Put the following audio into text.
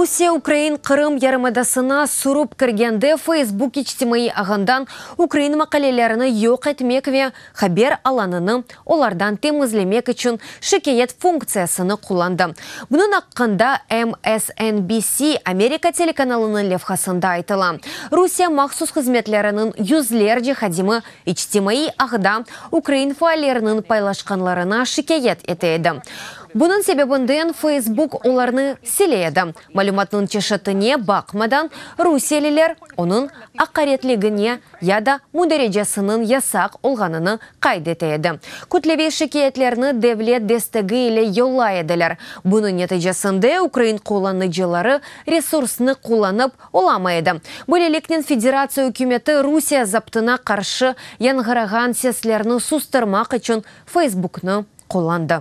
Русия, Украин, Крым ярымадасына суруп кіргенде Facebook ичтимаи ағандан Украин мақалелеріні йоқ етмекве хабер аланыны олардан темізлемек үшін шикает функциясыны құланды. Бұның аққында MSNBC Америка телеканалының левхасында айтыла. Русия мақсус қызметлерінің юзлерде хадимы ичтимаи ағыда Украин файлерінің пайлашқанларына шикает етеді. Бұның себебінден Facebook оларны селейді. Малюматның чешетіне бақмадан Русиялілер оның ақаретлігіне яда мұдережесінің ясақ олғаныны қайдетеді. Күтлевей шикеетлеріні девлет дестегі еле йолайеділер. Бұның нәтижесінде Украин қоланыжылары ресурсны қоланып оламайды. Бөлеліктен Федерация үкіметі Русия заптына қаршы яңғыраған сеслеріні сустырмақ үшін Facebook'ны қоланды.